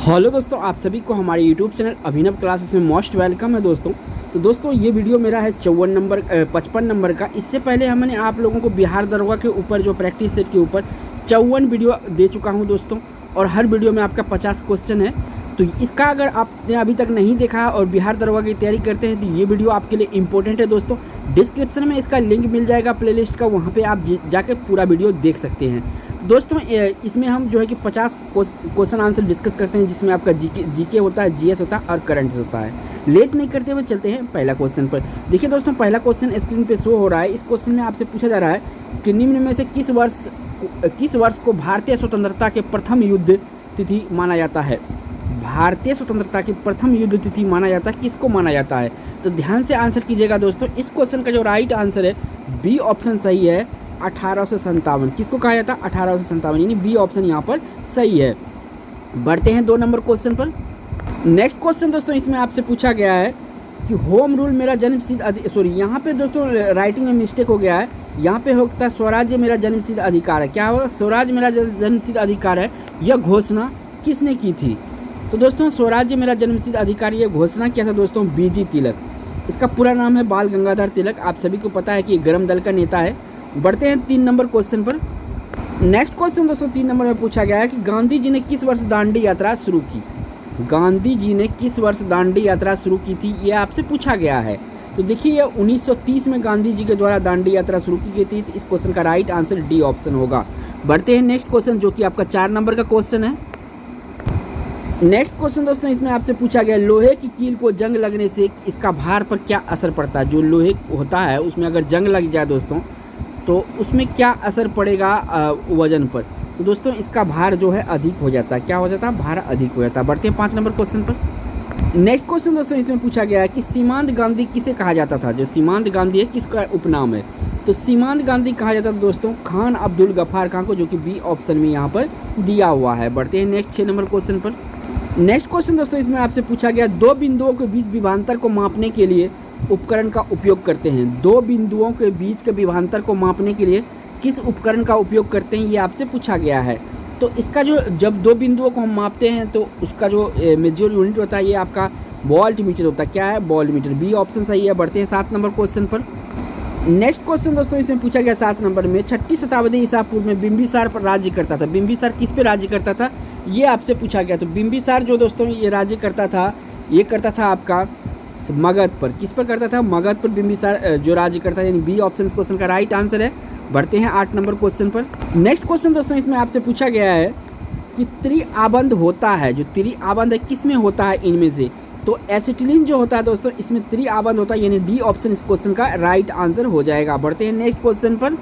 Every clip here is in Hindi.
हेलो दोस्तों, आप सभी को हमारे यूट्यूब चैनल अभिनव क्लासेस में मोस्ट वेलकम है दोस्तों। तो दोस्तों ये वीडियो मेरा है 55 नंबर का। इससे पहले हमने आप लोगों को बिहार दरोगा के ऊपर जो प्रैक्टिस सेट के ऊपर 54 वीडियो दे चुका हूं दोस्तों, और हर वीडियो में आपका 50 क्वेश्चन है। तो इसका अगर आपने अभी तक नहीं देखा है और बिहार दरोगा की तैयारी करते हैं तो ये वीडियो आपके लिए इंपॉर्टेंट है दोस्तों। डिस्क्रिप्शन में इसका लिंक मिल जाएगा प्लेलिस्ट का, वहाँ पे आप जाके पूरा वीडियो देख सकते हैं दोस्तों। इसमें हम जो है कि 50 क्वेश्चन आंसर डिस्कस करते हैं, जिसमें आपका जीके होता है, जीएस होता है और करंट होता है। लेट नहीं करते हुए चलते हैं पहला क्वेश्चन पर। देखिए दोस्तों, पहला क्वेश्चन स्क्रीन पे शो हो रहा है। इस क्वेश्चन में आपसे पूछा जा रहा है कि निम्न में से किस वर्ष को भारतीय स्वतंत्रता के प्रथम युद्ध तिथि माना जाता है। भारतीय स्वतंत्रता की प्रथम युद्ध तिथि माना जाता है, किसको माना जाता है? तो ध्यान से आंसर कीजिएगा दोस्तों। इस क्वेश्चन का जो राइट आंसर है बी ऑप्शन सही है, 1857। किसको कहा जाता है? 1857, यानी बी ऑप्शन यहाँ पर सही है। बढ़ते हैं 2 नंबर क्वेश्चन पर। नेक्स्ट क्वेश्चन दोस्तों, इसमें आपसे पूछा गया है कि होम रूल मेरा जन्मसिद्ध सॉरी यहाँ पे दोस्तों राइटिंग में मिस्टेक हो गया है। यहाँ पे होता है स्वराज्य मेरा जन्मसिद्ध अधिकार है। क्या होगा? स्वराज्य मेरा जन्मसिद्ध अधिकार है। यह घोषणा किसने की थी? तो दोस्तों स्वराज्य मेरा जन्मसिद्ध अधिकार, ये घोषणा किया था दोस्तों बीजी तिलक। इसका पूरा नाम है बाल गंगाधर तिलक। आप सभी को पता है कि गर्म दल का नेता है। बढ़ते हैं 3 नंबर क्वेश्चन पर। नेक्स्ट क्वेश्चन दोस्तों 3 नंबर में पूछा गया है कि गांधी जी ने किस वर्ष दांडी यात्रा शुरू की। गांधी जी ने किस वर्ष दांडी यात्रा शुरू की थी, ये आपसे पूछा गया है। तो देखिए ये 1930 में गांधी जी के द्वारा दांडी यात्रा शुरू की गई थी। तो इस क्वेश्चन का राइट आंसर डी ऑप्शन होगा। बढ़ते हैं नेक्स्ट क्वेश्चन, जो कि आपका 4 नंबर का क्वेश्चन है। नेक्स्ट क्वेश्चन दोस्तों, इसमें आपसे पूछा गया लोहे की कील को जंग लगने से इसका भार पर क्या असर पड़ता है। जो लोहे होता है उसमें अगर जंग लग जाए दोस्तों तो उसमें क्या असर पड़ेगा वजन पर। तो दोस्तों इसका भार जो है अधिक हो जाता है। क्या हो जाता है? भार अधिक हो जाता है। बढ़ते हैं 5 नंबर क्वेश्चन पर। नेक्स्ट क्वेश्चन दोस्तों, इसमें पूछा गया है कि सीमांत गांधी किसे कहा जाता था। जो सीमांत गांधी है किसका उपनाम है? तो सीमांत गांधी कहा जाता था दोस्तों खान अब्दुल गफ्फार खान को, जो कि बी ऑप्शन में यहाँ पर दिया हुआ है। बढ़ते हैं नेक्स्ट 6 नंबर क्वेश्चन पर। नेक्स्ट क्वेश्चन दोस्तों, इसमें आपसे पूछा गया 2 बिंदुओं के बीच विभवांतर को मापने के लिए उपकरण का उपयोग करते हैं। 2 बिंदुओं के बीच के विभवांतर को मापने के लिए किस उपकरण का उपयोग करते हैं, ये आपसे पूछा गया है। तो इसका जो जब 2 बिंदुओं को हम मापते हैं तो उसका जो मेजर यूनिट होता है ये आपका वोल्ट मीटर होता है। क्या है? Volt meter. बी ऑप्शन सही है। बढ़ते हैं 7 नंबर क्वेश्चन पर। नेक्स्ट क्वेश्चन दोस्तों, इसमें पूछा गया 7 नंबर में 6ठी शताब्दी ईसा पूर्व में बिंबिसार पर राज्य करता था। बिंबिसार किस पे राज्य करता था, ये आपसे पूछा गया। तो बिंबिसार जो दोस्तों ये राज्य करता था, ये करता था आपका मगध पर। किस पर करता था? मगध पर बिंबिसार जो राज्य करता है, यानी बी ऑप्शन क्वेश्चन का राइट आंसर है। बढ़ते हैं 8 नंबर क्वेश्चन पर। नेक्स्ट क्वेश्चन दोस्तों, इसमें आपसे पूछा गया है कि त्रिआबंध होता है। जो त्रिआबंध है किस में होता है इनमें से? तो एसिटिलीन जो होता है दोस्तों इसमें त्रिआबंध होता है, यानी डी ऑप्शन इस क्वेश्चन का राइट आंसर हो जाएगा। बढ़ते हैं नेक्स्ट क्वेश्चन पर।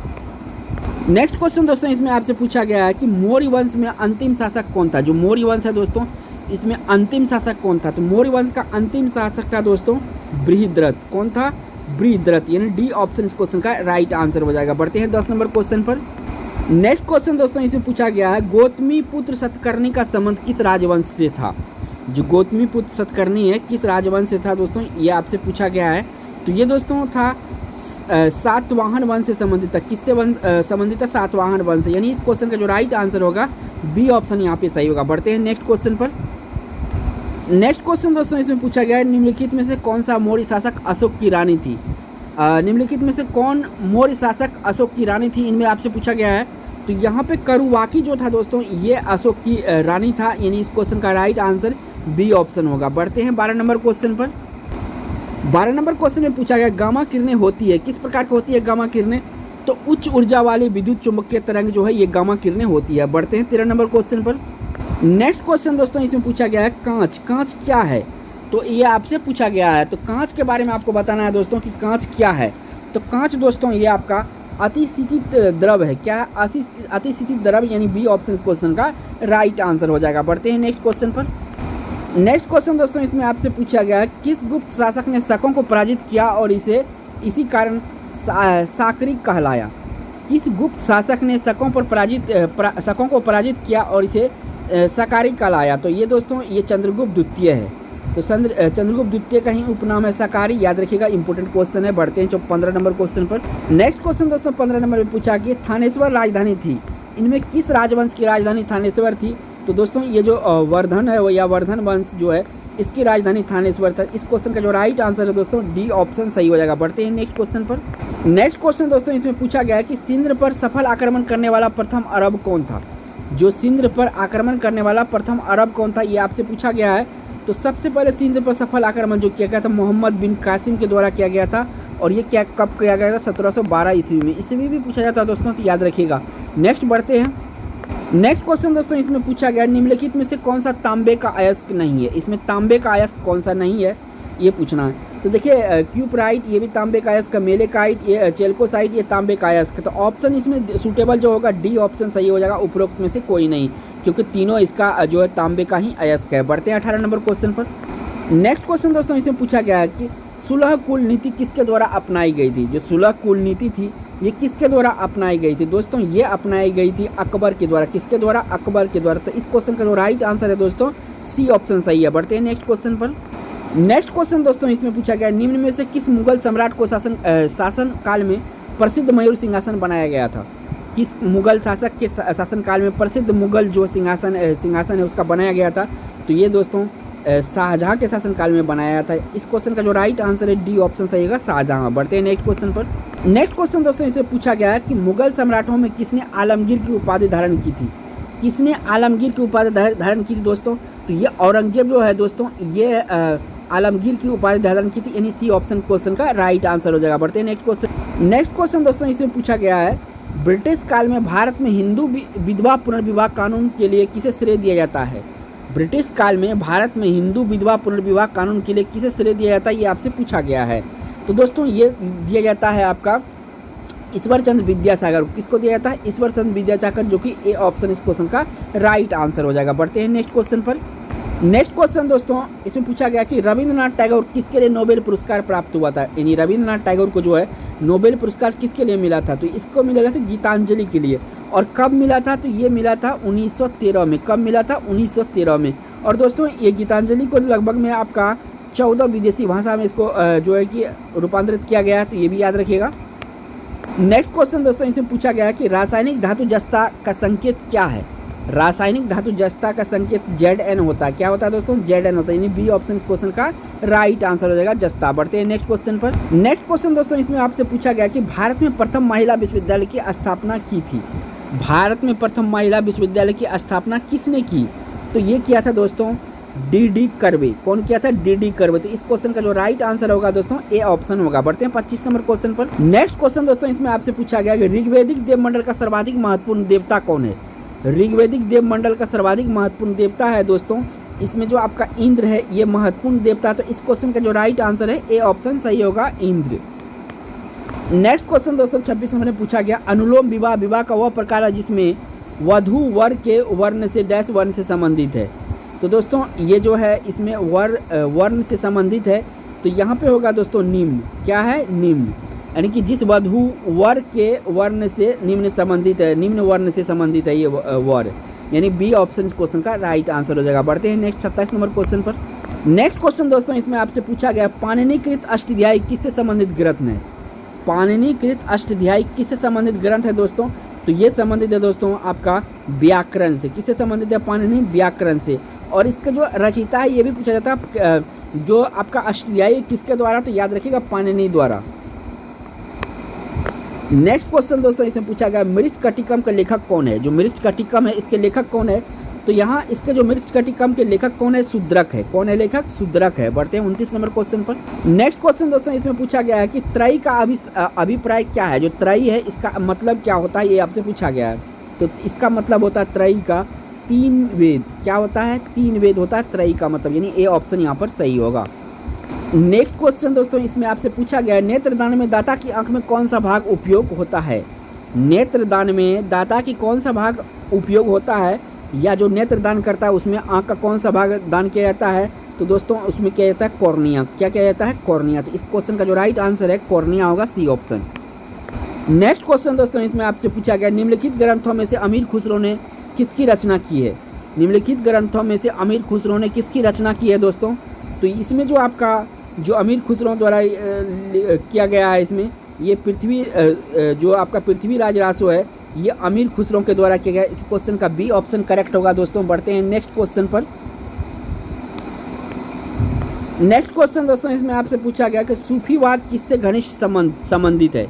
नेक्स्ट क्वेश्चन दोस्तों, इसमें आपसे पूछा गया है कि मौर्य वंश में अंतिम शासक कौन था। जो मौर्य वंश है दोस्तों इसमें अंतिम शासक कौन था? तो मौर्य वंश का अंतिम शासक था दोस्तों बृहद्रथ। कौन था? बृहद्रथ, यानी डी ऑप्शन इस क्वेश्चन का राइट आंसर हो जाएगा। बढ़ते हैं 10 नंबर क्वेश्चन पर। नेक्स्ट क्वेश्चन दोस्तों, इसमें पूछा गया है गौतमी पुत्र सतकर्णी का संबंध किस राजवंश से था। जो गौतमी पुत्र सतकर्णी है किस राजवंश से था दोस्तों, ये आपसे पूछा गया है। तो ये दोस्तों था सातवाहन वंश से संबंधित था। किससे संबंधित था? सातवाहन वंश। यानी इस क्वेश्चन का जो राइट आंसर होगा बी ऑप्शन यहाँ पे सही होगा। बढ़ते हैं नेक्स्ट क्वेश्चन पर। नेक्स्ट क्वेश्चन दोस्तों, इसमें पूछा गया है निम्नलिखित में से कौन सा मौर्य शासक अशोक की रानी थी। निम्नलिखित में से कौन मौर्य शासक अशोक की रानी थी, इनमें आपसे पूछा गया है। तो यहाँ पे करुवाकी जो था दोस्तों ये अशोक की रानी था, यानी इस क्वेश्चन का राइट आंसर बी ऑप्शन होगा। बढ़ते हैं 12 नंबर क्वेश्चन पर। 12 नंबर क्वेश्चन में पूछा गया गामा किरणें होती है, किस प्रकार की होती है गामा किरणें? तो उच्च ऊर्जा वाली विद्युत चुंबकीय तरंग जो है ये गामा किरणें होती है। बढ़ते हैं 13 नंबर क्वेश्चन पर। नेक्स्ट क्वेश्चन दोस्तों, इसमें पूछा गया है कांच। कांच क्या है? तो ये आपसे पूछा गया है। तो कांच के बारे में आपको बताना है दोस्तों कि कांच क्या है। तो कांच दोस्तों ये आपका अतिशीतित द्रव है। क्या है? अतिशीतित द्रव, यानी बी ऑप्शन क्वेश्चन का राइट आंसर हो जाएगा। बढ़ते हैं नेक्स्ट क्वेश्चन पर। नेक्स्ट क्वेश्चन दोस्तों, इसमें आपसे पूछा गया है किस गुप्त शासक ने शकों को पराजित किया और इसी कारण साकरी कहलाया। किस गुप्त शासक ने शकों को पराजित किया और इसे साकारी कहलाया? तो ये दोस्तों ये चंद्रगुप्त द्वितीय है। तो चंद्रगुप्त द्वितीय का ही उपनाम है साकारी, याद रखिएगा, इंपॉर्टेंट क्वेश्चन है। बढ़ते हैं 15 नंबर क्वेश्चन पर। नेक्स्ट क्वेश्चन दोस्तों 15 नंबर में पूछा कि थानेश्वर राजधानी थी, इनमें किस राजवंश की राजधानी थानेश्वर थी? तो दोस्तों ये जो वर्धन है वो या वर्धन वंश जो है इसकी राजधानी थानेश्वर था। इस क्वेश्चन का जो राइट आंसर है दोस्तों डी ऑप्शन सही हो जाएगा। बढ़ते हैं नेक्स्ट क्वेश्चन पर। नेक्स्ट क्वेश्चन दोस्तों इसमें पूछा गया है कि सिंध पर सफल आक्रमण करने वाला प्रथम अरब कौन था। जो सिंध पर आक्रमण करने वाला प्रथम अरब कौन था ये आपसे पूछा गया है। तो सबसे पहले सिंध पर सफल आक्रमण जो किया गया था मोहम्मद बिन कासिम के द्वारा किया गया था, और ये क्या कब किया गया था 1712 ईस्वी में। ईस्वी भी पूछा जाता है दोस्तों, तो याद रखिएगा। नेक्स्ट बढ़ते हैं। नेक्स्ट क्वेश्चन दोस्तों इसमें पूछा गया निम्नलिखित में से कौन सा तांबे का अयस्क नहीं है। इसमें तांबे का अयस्क कौन सा नहीं है ये पूछना है। तो देखिए क्यूपराइट ये भी तांबे का अयस्क, मेलेकाइट ये चेल्कोसाइट ये तांबे का अयस्क। तो ऑप्शन इसमें सूटेबल जो होगा डी ऑप्शन सही हो जाएगा, उपरोक्त में से कोई नहीं, क्योंकि तीनों इसका जो है तांबे का ही अयस्क है। बढ़ते हैं 18 नंबर क्वेश्चन पर। नेक्स्ट क्वेश्चन दोस्तों इसमें पूछा गया है कि सुलह कुल नीति किसके द्वारा अपनाई गई थी। जो सुलह कुल नीति थी ये किसके द्वारा अपनाई गई थी दोस्तों, ये अपनाई गई थी अकबर के द्वारा। किसके द्वारा? अकबर के द्वारा। तो इस क्वेश्चन का जो राइट आंसर है दोस्तों सी ऑप्शन सही है। बढ़ते हैं नेक्स्ट क्वेश्चन पर। नेक्स्ट क्वेश्चन दोस्तों इसमें पूछा गया निम्न में से किस मुगल सम्राट को शासन काल में प्रसिद्ध मयूर सिंहासन बनाया गया था। किस मुगल शासक के शासन काल में प्रसिद्ध मुगल जो सिंहासन है उसका बनाया गया था। तो ये दोस्तों शाहजहाँ के शासनकाल में बनाया था। इस क्वेश्चन का जो राइट आंसर है डी ऑप्शन सही होगा, शाहजहाँ। बढ़ते हैं नेक्स्ट क्वेश्चन पर। नेक्स्ट क्वेश्चन दोस्तों इसे पूछा गया है कि मुगल सम्राटों में किसने आलमगीर की उपाधि धारण की थी। किसने आलमगीर की उपाधि धारण की थी दोस्तों, तो ये औरंगजेब जो है दोस्तों ये आलमगीर की उपाधि धारण की थी, यानी सी ऑप्शन क्वेश्चन का राइट आंसर हो जाएगा। बढ़ते हैं नेक्स्ट क्वेश्चन। नेक्स्ट क्वेश्चन दोस्तों इसमें पूछा गया है ब्रिटिश काल में भारत में हिंदू विधवा पुनर्विवाह कानून के लिए किसे श्रेय दिया जाता है। ब्रिटिश काल में भारत में हिंदू विधवा पुनर्विवाह कानून के लिए किसे श्रेय दिया जाता है ये आपसे पूछा गया है। तो दोस्तों ये दिया जाता है आपका ईश्वर चंद्र विद्यासागर। किसको दिया जाता है? ईश्वर चंद्र विद्यासागर, जो कि ए ऑप्शन इस क्वेश्चन का राइट आंसर हो जाएगा। बढ़ते हैं नेक्स्ट क्वेश्चन पर। नेक्स्ट क्वेश्चन दोस्तों इसमें पूछा गया कि रविंद्रनाथ टैगोर किसके लिए नोबेल पुरस्कार प्राप्त हुआ था। यानी रविंद्रनाथ टैगोर को जो है नोबेल पुरस्कार किसके लिए मिला था, तो इसको मिला था गीतांजलि के लिए। और कब मिला था, तो ये मिला था 1913 में। कब मिला था? 1913 में। और दोस्तों ये गीतांजलि को लगभग में आपका 14 विदेशी भाषा में इसको जो है कि रूपांतरित किया गया है, तो ये भी याद रखिएगा। नेक्स्ट क्वेश्चन दोस्तों इसमें पूछा गया है कि रासायनिक धातु जस्ता का संकेत क्या है। रासायनिक धातु जस्ता का संकेत Zn होता है। क्या होता है दोस्तों? Zn होता है, यानी बी ऑप्शन इस क्वेश्चन का राइट आंसर हो जाएगा, जस्ता। बढ़ते हैं नेक्स्ट क्वेश्चन पर। नेक्स्ट क्वेश्चन दोस्तों इसमें आपसे पूछा गया कि भारत में प्रथम महिला विश्वविद्यालय की स्थापना की थी। भारत में प्रथम महिला विश्वविद्यालय की स्थापना किसने की, तो ये किया था दोस्तों डी कर्वे। कौन किया था? D curve. तो इस क्वेश्चन का जो राइट आंसर होगा दोस्तों ए ऑप्शन होगा। बढ़ते हैं 25 नंबर क्वेश्चन पर। नेक्स्ट क्वेश्चन दोस्तों इसमें आपसे पूछा गया कि ऋग्वैदिक देव मंडल का सर्वाधिक महत्वपूर्ण देवता कौन है। ऋग्वैदिक देव मंडल का सर्वाधिक महत्वपूर्ण देवता है दोस्तों, इसमें जो आपका इंद्र है ये महत्वपूर्ण देवता। तो इस क्वेश्चन का जो राइट आंसर है ए ऑप्शन सही होगा, इंद्र। नेक्स्ट क्वेश्चन दोस्तों 26 नंबर में पूछा गया अनुलोम विवाह का वह प्रकार है जिसमें वधू वर के वर्ण से डैश वर्ण से संबंधित है। तो दोस्तों ये जो है इसमें वर्ण से संबंधित है, तो यहाँ पे होगा दोस्तों निम्न। क्या है? निम्न, यानी कि जिस वधू वर के वर्ण से निम्न संबंधित है, निम्न वर्ण से संबंधित है ये वर, यानी बी ऑप्शन इस क्वेश्चन का राइट आंसर हो जाएगा। बढ़ते हैं नेक्स्ट 27 नंबर क्वेश्चन पर। नेक्स्ट क्वेश्चन दोस्तों इसमें आपसे पूछा गया पाणिनिकृत अष्टाध्यायी किससे संबंधित ग्रंथ है। पाणिनिकृत अष्टाध्यायी किससे संबंधित ग्रंथ है दोस्तों, तो ये संबंधित है दोस्तों आपका व्याकरण से। किससे संबंधित है? पाणिनि व्याकरण से। और इसका जो रचयिता है ये भी पूछा जाता है जो आपका अष्टाध्यायी किसके द्वारा, तो याद रखिएगा पाणिनि द्वारा। नेक्स्ट क्वेश्चन दोस्तों इसमें पूछा गया मृच्छकटिकम का लेखक कौन है। जो मृच्छकटिकम है इसके लेखक कौन है, तो यहाँ इसके जो मृच्छकटिकम के लेखक कौन है? शूद्रक है। कौन है लेखक? शूद्रक है। बढ़ते हैं 29 नंबर क्वेश्चन पर। नेक्स्ट क्वेश्चन दोस्तों इसमें पूछा गया है कि त्रयी का अभिप्राय क्या है। जो त्रयी है इसका मतलब क्या होता है ये आपसे पूछा गया है। तो इसका मतलब होता है त्रयी का 3 वेद। क्या होता है? 3 वेद होता है त्रयी का मतलब, यानी ए ऑप्शन यहाँ पर सही होगा। नेक्स्ट क्वेश्चन दोस्तों इसमें आपसे पूछा गया है नेत्रदान में दाता की आंख में कौन सा भाग उपयोग होता है। नेत्रदान में दाता की कौन सा भाग उपयोग होता है, या जो नेत्रदान करता है उसमें आंख का कौन सा भाग दान किया जाता है, तो दोस्तों उसमें क्या जाता है? कॉर्निया। क्या किया जाता है? कॉर्निया। तो इस क्वेश्चन का जो राइट आंसर है कॉर्निया होगा, सी ऑप्शन। नेक्स्ट क्वेश्चन दोस्तों इसमें आपसे पूछा गया निम्नलिखित ग्रंथों में से अमीर खुसरो ने किसकी रचना की है। निम्नलिखित ग्रंथों में से अमीर खुसरो ने किसकी रचना की है दोस्तों, तो इसमें जो आपका जो अमीर खुसरो द्वारा किया गया है इसमें ये पृथ्वी जो आपका पृथ्वीराज रासो है ये अमीर खुसरो के द्वारा किया गया। इस क्वेश्चन का बी ऑप्शन करेक्ट होगा दोस्तों। बढ़ते हैं नेक्स्ट क्वेश्चन पर। नेक्स्ट क्वेश्चन दोस्तों इसमें आपसे पूछा गया कि सूफीवाद किससे घनिष्ठ संबंधित है।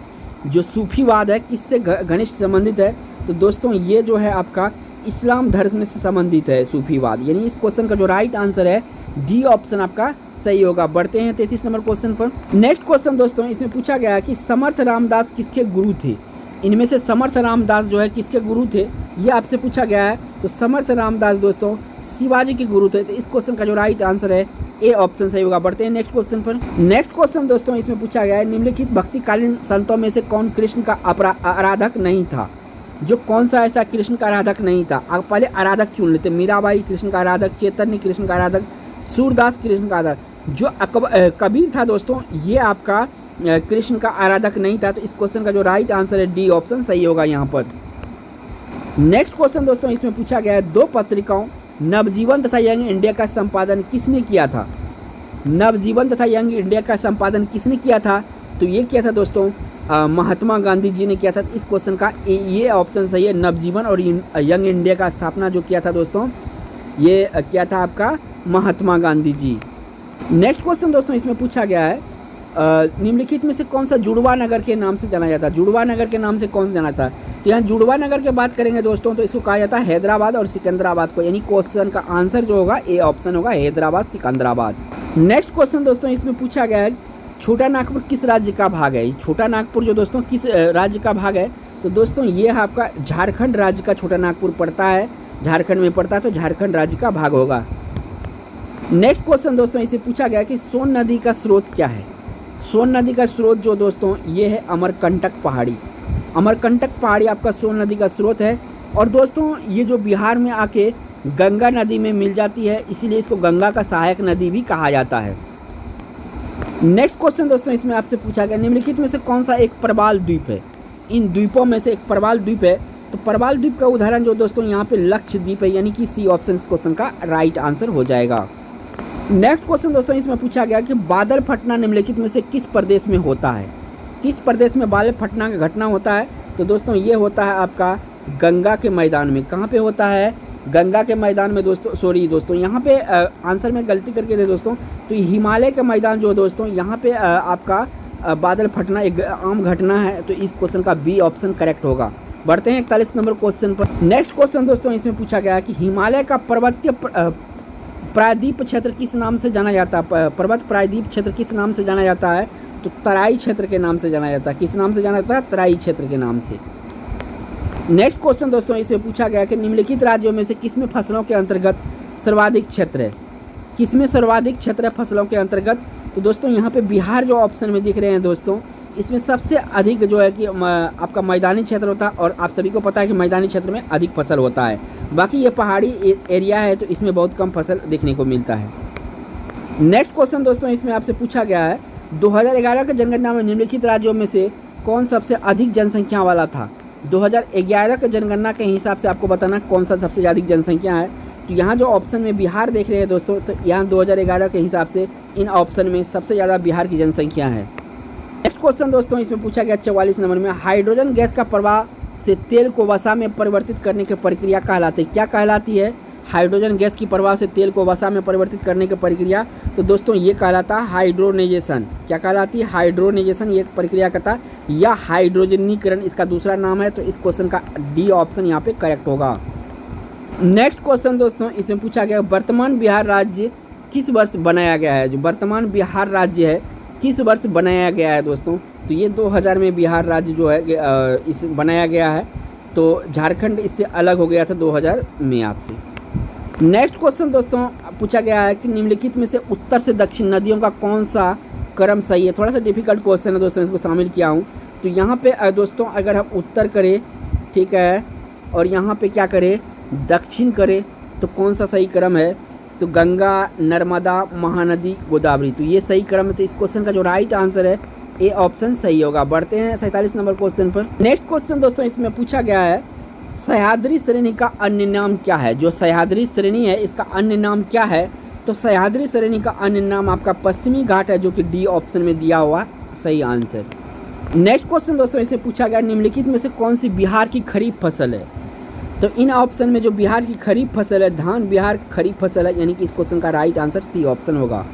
जो सूफीवाद है किससे घनिष्ठ संबंधित है, तो दोस्तों ये जो है आपका इस्लाम धर्म में से संबंधित है सूफीवाद। यानी इस क्वेश्चन का जो राइट आंसर है डी ऑप्शन आपका सही होगा। बढ़ते हैं 33 नंबर क्वेश्चन पर। नेक्स्ट क्वेश्चन दोस्तों इसमें पूछा गया कि समर्थ रामदास किसके गुरु थे। इनमें से समर्थ रामदास जो है किसके गुरु थे, ये आपसे पूछा गया है। तो समर्थ रामदास दोस्तों शिवाजी के गुरु थे। तो इस क्वेश्चन का जो राइट आंसर है ए ऑप्शन सही होगा। बढ़ते हैं नेक्स्ट क्वेश्चन पर। नेक्स्ट क्वेश्चन दोस्तों इसमें पूछा गया है निम्नलिखित भक्तिकालीन संतों में से कौन कृष्ण का आराधक नहीं था। जो कौन सा ऐसा कृष्ण का आराधक नहीं था। आप पहले आराधक चुन लेते। मीराबाई कृष्ण का आराधक, चैतन्य कृष्ण का आराधक, सूरदास कृष्ण का आराधक। जो कबीर था दोस्तों ये आपका कृष्ण का आराधक नहीं था। तो इस क्वेश्चन का जो राइट आंसर है डी ऑप्शन सही होगा यहाँ पर। नेक्स्ट क्वेश्चन दोस्तों इसमें पूछा गया है दो पत्रिकाओं नवजीवन तथा यंग इंडिया का संपादन किसने किया था। नवजीवन तथा यंग इंडिया का संपादन किसने किया था, तो ये किया था दोस्तों महात्मा गांधी जी ने किया था। इस क्वेश्चन का ये ऑप्शन सही है। नवजीवन और यंग इंडिया का स्थापना जो किया था दोस्तों ये किया था आपका महात्मा गांधी जी। नेक्स्ट क्वेश्चन दोस्तों इसमें पूछा गया है निम्नलिखित में से कौन सा जुड़वा नगर के नाम से जाना जाता है। जुड़वा नगर के नाम से कौन सा जाना जाता है, तो यहाँ जुड़वा नगर की बात करेंगे दोस्तों तो इसको कहा जाता है हैदराबाद और सिकंदराबाद को। यानी क्वेश्चन का आंसर जो होगा ए ऑप्शन होगा हैदराबाद सिकंदराबाद। नेक्स्ट क्वेश्चन दोस्तों इसमें पूछा गया है छोटा नागपुर किस राज्य का भाग है। छोटा नागपुर जो दोस्तों किस राज्य का भाग है, तो दोस्तों ये आपका झारखंड राज्य का छोटा नागपुर पड़ता है, झारखंड में पड़ता है। तो झारखंड राज्य का भाग होगा। नेक्स्ट क्वेश्चन दोस्तों इसे पूछा गया कि सोन नदी का स्रोत क्या है। सोन नदी का स्रोत जो दोस्तों ये है अमरकंटक पहाड़ी। अमरकंटक पहाड़ी आपका सोन नदी का स्रोत है। और दोस्तों ये जो बिहार में आके गंगा नदी में मिल जाती है, इसीलिए इसको गंगा का सहायक नदी भी कहा जाता है। नेक्स्ट क्वेश्चन दोस्तों इसमें आपसे पूछा गया निम्नलिखित में से कौन सा एक प्रवाल द्वीप है। इन द्वीपों में से एक प्रवाल द्वीप है। तो प्रवाल द्वीप का उदाहरण जो दोस्तों यहाँ पे लक्षद्वीप है। यानी कि सी ऑप्शन क्वेश्चन का राइट आंसर हो जाएगा। नेक्स्ट क्वेश्चन दोस्तों इसमें पूछा गया कि बादल फटना निम्नलिखित में से किस प्रदेश में होता है। किस प्रदेश में बादल फटना का घटना होता है, तो दोस्तों ये होता है आपका गंगा के मैदान में। कहाँ पे होता है, गंगा के मैदान में दोस्तों। सॉरी दोस्तों यहाँ पे आंसर में गलती करके थे दोस्तों। तो हिमालय का मैदान जो दोस्तों यहाँ पे आपका बादल फटना एक आम घटना है। तो इस क्वेश्चन का बी ऑप्शन करेक्ट होगा। बढ़ते हैं 41 नंबर क्वेश्चन पर। नेक्स्ट क्वेश्चन दोस्तों इसमें पूछा गया कि हिमालय का पर्वतीय प्रायद्वीप क्षेत्र किस नाम से जाना जाता है। पर्वत प्रायद्वीप क्षेत्र किस नाम से जाना जाता है, तो तराई क्षेत्र के नाम से जाना जाता है। किस नाम से जाना जाता है, तराई क्षेत्र के नाम से। नेक्स्ट क्वेश्चन दोस्तों इसमें पूछा गया कि निम्नलिखित राज्यों में से किसमें फसलों के अंतर्गत सर्वाधिक क्षेत्र है। किसमें सर्वाधिक क्षेत्र है फसलों के अंतर्गत, तो दोस्तों यहाँ पे बिहार जो ऑप्शन में दिख रहे हैं दोस्तों, इसमें सबसे अधिक जो है कि आपका मैदानी क्षेत्र होता है। और आप सभी को पता है कि मैदानी क्षेत्र में अधिक फसल होता है। बाकी ये पहाड़ी एरिया है तो इसमें बहुत कम फसल देखने को मिलता है। नेक्स्ट क्वेश्चन दोस्तों इसमें आपसे पूछा गया है 2011 के जनगणना में निम्नलिखित राज्यों में से कौन सबसे अधिक जनसंख्या वाला था। 2011 के जनगणना के हिसाब से आपको बताना कौन सा सबसे ज़्यादा जनसंख्या है। तो यहाँ जो ऑप्शन में बिहार देख रहे हैं दोस्तों, तो यहाँ 2011 के हिसाब से इन ऑप्शन में सबसे ज़्यादा बिहार की जनसंख्या है। नेक्स्ट क्वेश्चन दोस्तों इसमें पूछा गया 44 नंबर में हाइड्रोजन गैस का प्रवाह से तेल को वसा में परिवर्तित करने की प्रक्रिया कहलाती है। क्या कहलाती है, हाइड्रोजन गैस की प्रवाह से तेल को वसा में परिवर्तित करने की प्रक्रिया, तो दोस्तों ये कहलाता है हाइड्रोनेजेशन। क्या कहलाती है, हाइड्रोनेजेशन। ये प्रक्रिया कहता है या हाइड्रोजनीकरण इसका दूसरा नाम है। तो इस क्वेश्चन का डी ऑप्शन यहाँ पे करेक्ट होगा। नेक्स्ट क्वेश्चन दोस्तों इसमें पूछा गया वर्तमान बिहार राज्य किस वर्ष बनाया गया है। जो वर्तमान बिहार राज्य है किस वर्ष बनाया गया है दोस्तों, तो ये 2000 में बिहार राज्य जो है इस बनाया गया है। तो झारखंड इससे अलग हो गया था 2000 में आपसे। नेक्स्ट क्वेश्चन दोस्तों पूछा गया है कि निम्नलिखित में से उत्तर से दक्षिण नदियों का कौन सा क्रम सही है। थोड़ा सा डिफिकल्ट क्वेश्चन है दोस्तों, इसको शामिल किया हूँ। तो यहाँ पे दोस्तों अगर हम उत्तर करें, ठीक है, और यहाँ पे क्या करें, दक्षिण करें, तो कौन सा सही क्रम है, तो गंगा, नर्मदा, महानदी, गोदावरी। तो ये सही क्रम है। तो इस क्वेश्चन का जो राइट आंसर है ए ऑप्शन सही होगा। बढ़ते हैं 47 नंबर क्वेश्चन पर। नेक्स्ट क्वेश्चन दोस्तों इसमें पूछा गया है सह्याद्री श्रेणी का अन्य नाम क्या है। जो सह्याद्री श्रेणी है इसका अन्य नाम क्या है, तो सह्याद्री श्रेणी का अन्य नाम आपका पश्चिमी घाट है, जो कि डी ऑप्शन में दिया हुआ सही आंसर। नेक्स्ट क्वेश्चन दोस्तों इसे पूछा गया, निम्नलिखित में से कौन सी बिहार की खरीफ फसल है। तो इन ऑप्शन में जो बिहार की खरीफ फसल है, धान बिहार खरीफ फसल है, यानी कि इस क्वेश्चन का राइट आंसर सी ऑप्शन होगा।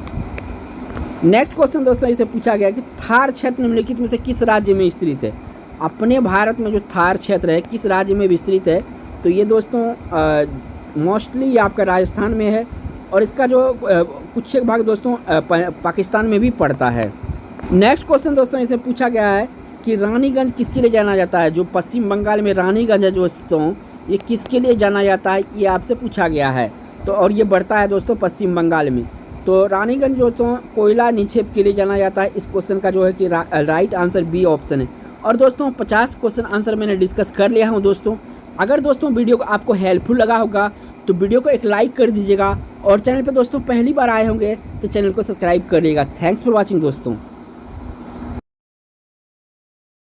नेक्स्ट क्वेश्चन दोस्तों इसे पूछा गया कि थार क्षेत्र निम्नलिखित में से किस राज्य में स्थित है। अपने भारत में जो थार क्षेत्र है किस राज्य में विस्तृत है, तो ये दोस्तों मोस्टली आपका राजस्थान में है, और इसका जो कुछ एक भाग दोस्तों पाकिस्तान में भी पड़ता है। नेक्स्ट क्वेश्चन दोस्तों इसे पूछा गया है कि रानीगंज किसके लिए जाना जाता है। जो पश्चिम बंगाल में रानीगंज है दोस्तों, ये किसके लिए जाना जाता है, ये आपसे पूछा गया है। तो और ये बढ़ता है दोस्तों पश्चिम बंगाल में। तो रानीगंज जो तो कोयला निक्षेप के लिए जाना जाता है। इस क्वेश्चन का जो है कि राइट आंसर बी ऑप्शन है। और दोस्तों 50 क्वेश्चन आंसर मैंने डिस्कस कर लिया हूँ दोस्तों। अगर दोस्तों वीडियो को आपको हेल्पफुल लगा होगा तो वीडियो को एक लाइक कर दीजिएगा, और चैनल पर दोस्तों पहली बार आए होंगे तो चैनल को सब्सक्राइब करिएगा। थैंक्स फॉर वॉचिंग दोस्तों।